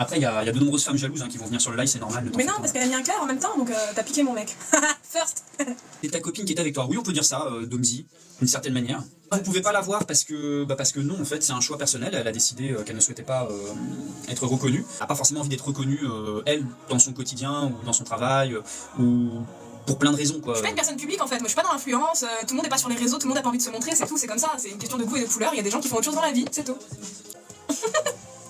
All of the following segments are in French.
Après, il y a de nombreuses femmes jalouses qui vont venir sur le live, c'est normal. Mais non, parce qu'elle a mis un clair en même temps, donc t'as piqué mon mec. First. C'est ta copine qui est avec toi. Oui, on peut dire ça, Domzi, d'une certaine manière. Vous pouvez pas la voir parce que non, en fait, c'est un choix personnel. Elle a décidé qu'elle ne souhaitait pas être reconnue. Elle n'a pas forcément envie d'être reconnue, elle, dans son quotidien ou dans son travail, ou pour plein de raisons, quoi. Je suis pas une personne publique en fait, moi je suis pas dans l'influence, tout le monde est pas sur les réseaux, tout le monde a pas envie de se montrer, c'est tout, c'est comme ça, c'est une question de goût et de couleur, il y a des gens qui font autre chose dans la vie, c'est tout.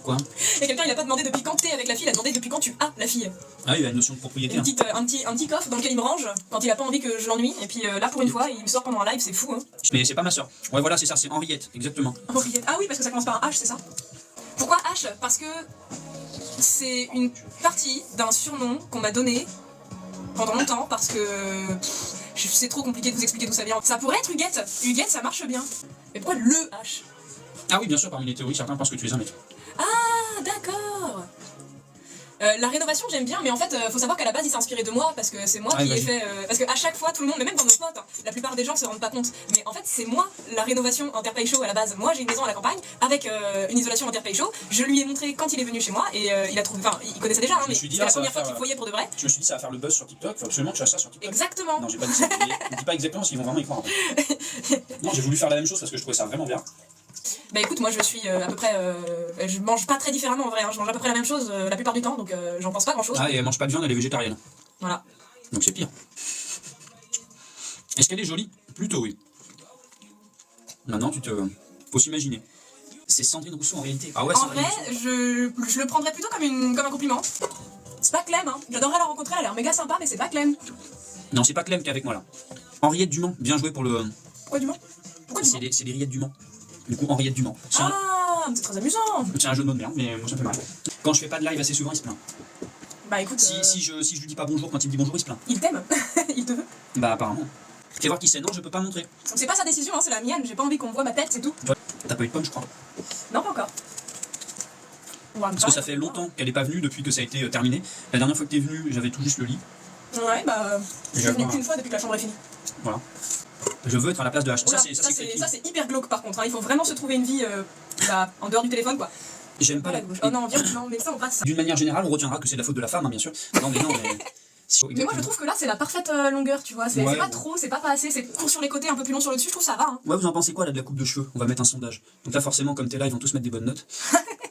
Quoi? Et quelqu'un il a pas demandé depuis quand t'es avec la fille, il a demandé depuis quand tu as la fille. Ah oui, il y a une notion de propriété. Un petit coffre dans lequel il me range quand il a pas envie que je l'ennuie, et puis là pour une fois il me sort pendant un live, c'est fou hein. Mais c'est pas ma soeur. Ouais, voilà, c'est ça, c'est Henriette, exactement. Henriette. Ah oui, parce que ça commence par un H, c'est ça? Pourquoi H? Parce que c'est une partie d'un surnom qu'on m'a donné pendant longtemps, parce que c'est trop compliqué de vous expliquer d'où ça vient. Ça pourrait être Huguette, Huguette ça marche bien. Mais pourquoi le H? Ah oui, bien sûr, parmi les théories, certains pensent que tu es un mec. Ah, d'accord. La rénovation j'aime bien, mais en fait faut savoir qu'à la base il s'est inspiré de moi parce que c'est moi qui ai fait. Parce qu'à chaque fois tout le monde, mais même dans nos potes, hein, la plupart des gens se rendent pas compte. Mais en fait c'est moi la rénovation Interpay Show à la base. Moi j'ai une maison à la campagne avec une isolation Interpay Show. Je lui ai montré quand il est venu chez moi et il a trouvé. Enfin il connaissait déjà, hein, mais c'était la première fois qu'il voyait pour de vrai. Je me suis dit ça va faire le buzz sur TikTok, faut absolument que tu fasses ça sur TikTok. Exactement. Non j'ai pas dit ça, ne dis pas exactement s'ils vont vraiment y croire. Non j'ai voulu faire la même chose parce que je trouvais ça vraiment bien. Bah écoute, moi je suis à peu près. Je mange pas très différemment en vrai, hein. Je mange à peu près la même chose la plupart du temps, donc j'en pense pas grand chose. Ah, et elle mange pas de viande, elle est végétarienne. Voilà. Donc c'est pire. Est-ce qu'elle est jolie? Plutôt oui. Maintenant faut s'imaginer. C'est Sandrine Rousseau en réalité. Ah ouais, en vrai, je le prendrais plutôt comme un compliment. C'est pas Clem, hein. J'adorerais la rencontrer, elle a l'air méga sympa, mais c'est pas Clem. Non, c'est pas Clem qui est avec moi là. Henriette Dumont, bien joué pour le. Pourquoi du Mans? Pourquoi du Mans? C'est les rillettes du Mans. Du coup, Henriette Dumont. Ah, c'est très amusant. C'est un jeu de mots de merde, mais moi ça me fait mal. Quand je fais pas de live assez souvent, il se plaint. Bah écoute. Si je lui dis pas bonjour quand il me dit bonjour, il se plaint. Il t'aime. Il te veut. Bah apparemment. Fais voir qui c'est. Non, je peux pas montrer. C'est pas sa décision, hein, c'est la mienne. J'ai pas envie qu'on voit ma tête, c'est tout. T'as pas eu de pomme, je crois. Non, pas encore. Parce que ça fait longtemps qu'elle est pas venue depuis que ça a été terminé. La dernière fois que t'es venue, j'avais tout juste le lit. Ouais, bah. Je suis venue qu'une fois depuis que la chambre est finie. Voilà. Je veux être à la place de H. Voilà, ça c'est hyper glauque par contre. Hein. Il faut vraiment se trouver une vie en dehors du téléphone quoi. J'aime pas la gauche. Oh non, viens, non, mais ça on passe. D'une manière générale, on retiendra que c'est de la faute de la femme, hein, bien sûr. Non, mais. Mais moi je trouve que là c'est la parfaite longueur, tu vois. C'est pas trop, c'est pas assez, c'est court sur les côtés, un peu plus long sur le dessus, je trouve ça va. Hein. Ouais, vous en pensez quoi là de la coupe de cheveux? On va mettre un sondage. Donc là, forcément, comme t'es là, ils vont tous mettre des bonnes notes.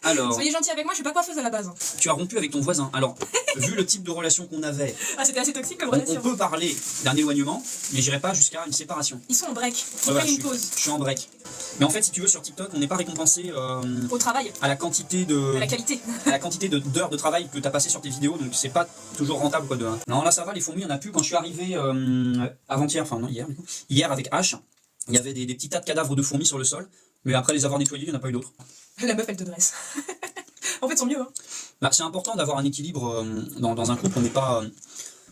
Alors. Soyez gentils avec moi, je suis pas coiffeuse à la base. Tu as rompu avec ton voisin. Alors, vu le type de relation qu'on avait. Ah, c'était assez toxique comme relation. On peut parler d'un éloignement, mais j'irai pas jusqu'à une séparation. Ils sont en break. Ils Ouais, prennent une pause. Je suis en break. Mais en fait, si tu veux, sur TikTok, on n'est pas récompensé au travail. À la quantité de. À la qualité. À la quantité d'heures de travail que tu as passé sur tes vidéos, donc c'est pas toujours rentable quoi de. Non, là ça va, les fourmis, il y en a plus. Quand je suis arrivé avant-hier, enfin non, hier du coup. Hier avec H, il y avait des petits tas de cadavres de fourmis sur le sol, mais après les avoir nettoyés, il n'y en a pas eu d'autres. La meuf, elle te dresse. En fait, ils sont mieux. Hein. Bah, c'est important d'avoir un équilibre dans un couple, on n'est pas.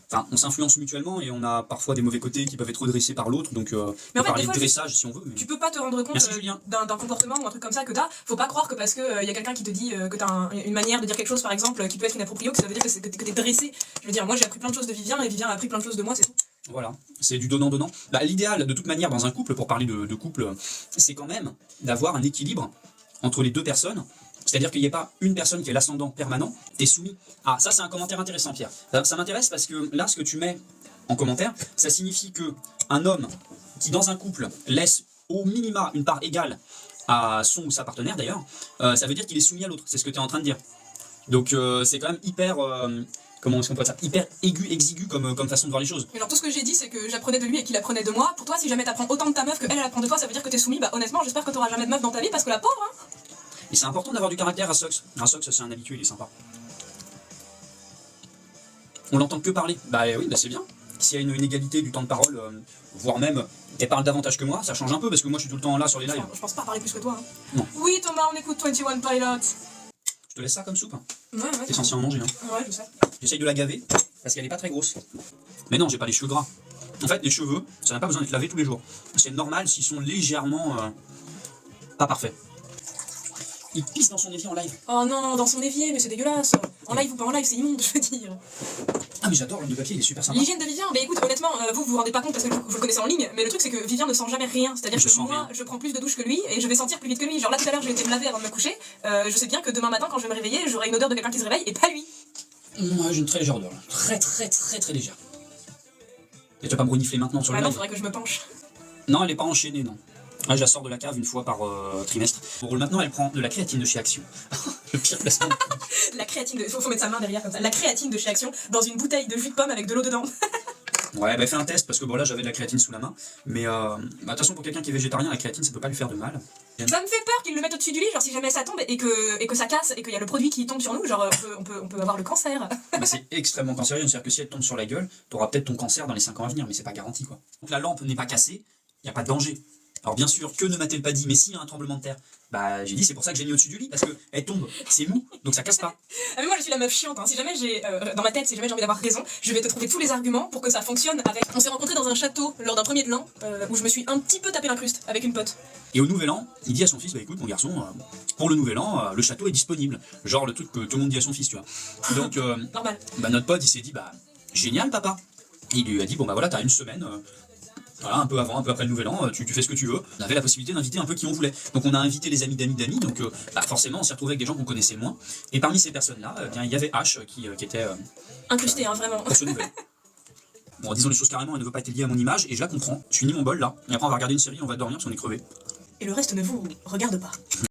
Enfin, on s'influence mutuellement et on a parfois des mauvais côtés qui peuvent être redressés par l'autre, donc on peut parler de dressage si on veut. Mais... Tu peux pas te rendre compte d'un comportement ou un truc comme ça que t'as. Faut pas croire que parce qu'il y a quelqu'un qui te dit que t'as une manière de dire quelque chose, par exemple, qui peut être inappropriée, que ça veut dire que t'es dressé. Je veux dire, moi j'ai appris plein de choses de Vivien et Vivien a appris plein de choses de moi, c'est tout. Voilà, c'est du donnant-donnant. Bah, l'idéal, de toute manière, dans un couple, pour parler de couple, c'est quand même d'avoir un équilibre entre les deux personnes. C'est-à-dire qu'il n'y ait pas une personne qui est l'ascendant permanent, t'es soumis. Ah, ça c'est un commentaire intéressant, Pierre. Ça m'intéresse parce que là, ce que tu mets en commentaire, ça signifie que un homme qui, dans un couple, laisse au minima une part égale à son ou sa partenaire d'ailleurs, ça veut dire qu'il est soumis à l'autre. C'est ce que tu es en train de dire. Donc c'est quand même hyper... comment est-ce qu'on peut dire ça? Hyper exigu comme façon de voir les choses. Et alors tout ce que j'ai dit c'est que j'apprenais de lui et qu'il apprenait de moi. Pour toi, si jamais t'apprends autant de ta meuf que elle apprend de toi, ça veut dire que t'es soumis. Bah honnêtement, j'espère que t'auras jamais de meuf dans ta vie parce que la pauvre, hein. Et c'est important d'avoir du caractère à Sox. Sox, c'est un habitué, il est sympa. On l'entend que parler. Bah oui, bah c'est bien. S'il y a une égalité du temps de parole, voire même, elle parle davantage que moi, ça change un peu parce que moi je suis tout le temps là sur les lives. Je pense pas parler plus que toi. Hein. Non. Oui Thomas, on écoute 21 Pilots. Je te laisse ça comme soupe. Hein. Ouais. T'es censé en manger. Hein. Ouais, je sais. J'essaye de la gaver parce qu'elle est pas très grosse. Mais non, j'ai pas les cheveux gras. En fait, les cheveux, ça n'a pas besoin d'être lavé tous les jours. C'est normal s'ils sont légèrement pas parfaits. il pisse dans son évier en live. Oh non, dans son évier, mais c'est dégueulasse. En live ou pas en live, c'est immonde, je veux dire. Ah mais j'adore le papier, il est super sympa. L'hygiène de Vivien, mais écoute, honnêtement, vous vous rendez pas compte parce que vous le connaissez en ligne, mais le truc c'est que Vivien ne sent jamais rien. C'est-à-dire que moi, je prends plus de douches que lui et je vais sentir plus vite que lui. Genre là tout à l'heure, j'ai été me laver avant de me coucher. Je sais bien que demain matin, quand je vais me réveiller, j'aurai une odeur de quelqu'un qui se réveille et pas lui. Moi j'ai une très légère odeur là. Très légère. Et tu vas pas me renifler maintenant sur le Ah non, live? faudrait que je me penche. Non, elle est pas enchaînée, non. Ah, je la sors de la cave une fois par trimestre. Bon, maintenant, elle prend de la créatine de chez Action. Le pire placement. La créatine de... Faut mettre sa main derrière comme ça. La créatine de chez Action dans une bouteille de jus de pomme avec de l'eau dedans. Ouais, bah fais un test parce que bon là j'avais de la créatine sous la main. Mais de toute façon, pour quelqu'un qui est végétarien, la créatine ça peut pas lui faire de mal. Ça me fait peur qu'ils le mettent au-dessus du lit, genre si jamais ça tombe et que ça casse et qu'il y a le produit qui tombe sur nous, genre on peut avoir le cancer. Bah, c'est extrêmement cancérigène, c'est-à-dire que si elle tombe sur la gueule, t'auras peut-être ton cancer dans les 5 ans à venir, mais c'est pas garanti quoi. Donc la lampe n'est pas cassée, y a pas de danger. Alors bien sûr, que ne m'a-t-elle pas dit, mais s'il y a un tremblement de terre, bah j'ai dit c'est pour ça que j'ai mis au-dessus du lit, parce que elle tombe, c'est mou, donc ça casse pas. Ah mais moi je suis la meuf chiante, hein. Si jamais j'ai, dans ma tête, si jamais j'ai envie d'avoir raison, je vais te trouver tous les arguments pour que ça fonctionne avec... On s'est rencontrés dans un château lors d'un premier de l'an, où je me suis un petit peu tapé l'incruste avec une pote. Et au nouvel an, il dit à son fils, bah écoute mon garçon, pour le nouvel an, le château est disponible. Genre le truc que tout le monde dit à son fils, tu vois. Donc Normal. bah, notre pote il s'est dit, bah génial papa. Et il lui a dit, bon bah voilà, t'as une semaine... Voilà, un peu avant, un peu après le nouvel an, tu fais ce que tu veux. On avait la possibilité d'inviter un peu qui on voulait. Donc on a invité les amis d'amis, donc bah forcément on s'est retrouvé avec des gens qu'on connaissait moins. Et parmi ces personnes-là, bien il y avait H qui était Incrusté, hein, vraiment. pour ce nouvel an. Bon, disons les choses carrément, elle ne veut pas être liée à mon image, et je la comprends. Je finis mon bol là, et après on va regarder une série, on va dormir parce qu'on est crevé. Et le reste ne vous regarde pas.